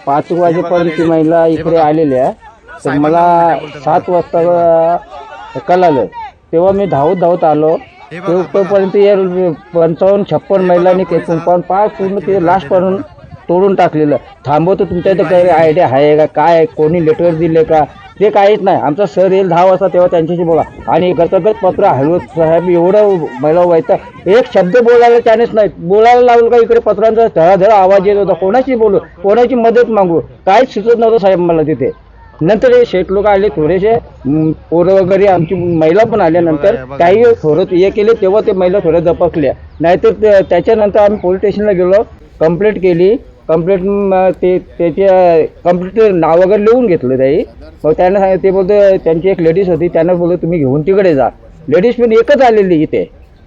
5 वाजेपर्यंत ती महिला इकडे आलेल्या, तर मला 7 वाजता कळालं. तेव्हा मी धावत आलो. तोपर्यंत या 55-56 महिलांनी ते कुंपाऊंड पूर्ण ते लास्टपर्यंत तोडून टाकलेलं. थांबवतो तुमच्या इथं काही आयडिया आहे का, काय कोणी लेटर दिले का, ते काहीच नाही. आमचा सर येईल 10 वाजता तेव्हा त्यांच्याशी बोला. आणि गतगत पत्र हलवत साहेब एवढं महिला व्हायचं, एक शब्द बोलायला चान्स नाही. बोलायला लागलं का इकडे पत्रांचा धडाधडा आवाज येत होता. कोणाशी बोलू, कोणाची मदत मागू, काहीच सुचत नव्हतं साहेब मला तिथे. नंतर हे शेठ लोक आले, थोडेसे पोरं वगैरे आमची महिला पण आल्यानंतर काही थोडं हे केले, तेव्हा ते महिला थोड्या दपकल्या. नाहीतर त्याच्यानंतर आम्ही पोलीस स्टेशनला गेलो, कंप्लेंट केली. कंप्लेंट त्याच्या कंप्लेंट नाव वगैरे लिहून घेतलं त्याही. मग त्यांना सांगितलं, ते बोलतो त्यांची एक लेडीज होती, त्यांना बोलतो तुम्ही घेऊन तिकडे जा. लेडीज पण एकच आलेली इथे.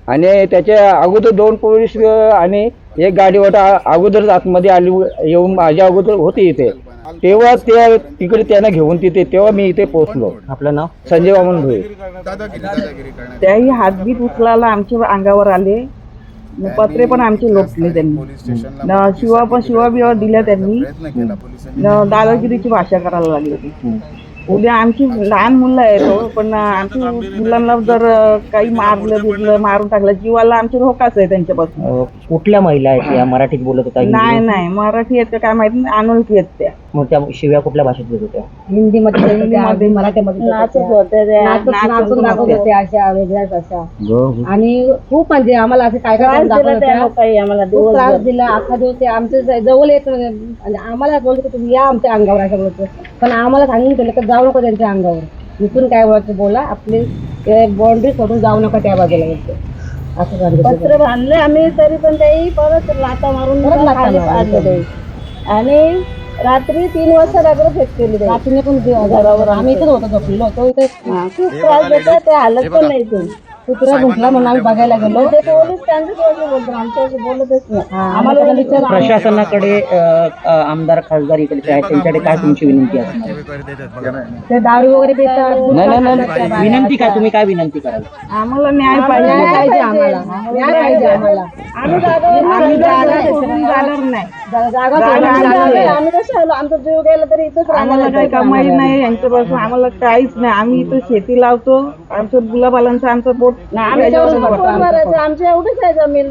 आणि त्याच्या अगोदर 2 पोलीस आणि एक गाडी होता अगोदरच आतमध्ये आली, येऊन माझ्या अगोदर होती इथे. तेव्हा ते तिकडे त्यांना घेऊन तिथे, तेव्हा मी इथे पोहोचलो. आपलं नाव संजय वामन भोये. त्याही हातबीत उचलायला आमच्या अंगावर आले. पत्रे पण आमचे लोटले त्यांनी. शिवा बिवा दिल्या त्यांनी. दादागिरीची भाषा करायला लागली होती. उद्या आमची लहान मुलं आहेत, पण आमच्या मुलांना जर काही मारून टाकलं, जीवाला आमची धोकाच आहे त्यांच्यापासून. कुठल्या महिला आहेत त्या? मराठीत बोलत होत्या? नाही मराठी आहेत काय माहिती नाही, अनोळखी आहेत त्या. मग त्या शिव्या कुठल्या भाषेत देत होत्या? हिंदीमध्ये मराठीमध्ये नाचत होते अशा वेगळ्याच अशा. आणि खूप म्हणजे आम्हाला असं काय खूप त्रास दिला. अख्खा दिवस आमच्या जवळ येत म्हणजे आम्हाला बोलतो तुम्ही या आमच्या अंगावर असं बोलतो, पण आम्हाला सांगून केलं की जाऊ नका त्यांच्या अंगावर. इथून काय बोलायचं बोला, आपली बाउंड्री सोडून जाऊ नका त्या बाजूला बोलतो. असं पत्र बांधले आम्ही, तरी पण ते परत लाथा मारून आणि रात्री 3 वाजता दगड फेक केली. रात्री पण घरावर आम्ही इथेच होतो, झोपलेलो होतो इथे. खूप त्रास देतात, ते हालत पण नाही. तो कुत्रा झोपला म्हणून आम्ही बघायला गेलो. ते पोलीस त्यांच्याशी बोलतो, आमच्याशी बोलतच नाही. आम्हाला प्रशासनाकडे आमदार खासदार इकडचे आहेत, त्यांच्याकडे काय तुमची विनंती असणार? ते दारू वगैरे देतात. नाही विनंती काय, तुम्ही काय विनंती कराल? आम्हाला न्याय पाहिजे. आम्हाला न्याय पाहिजे. आम्हाला आम्ही जागा सोडून जाणार नाही. आम्ही कसं आलो, आमचा जीव गेला तरी इथंच. आम्हाला काही कमाई नाही यांच्यापासून, आम्हाला काहीच नाही. आम्ही इथं शेती लावतो, आमचं गुलाबालांचं आमचं पोट आमच्या एवढंच आहे जमीन.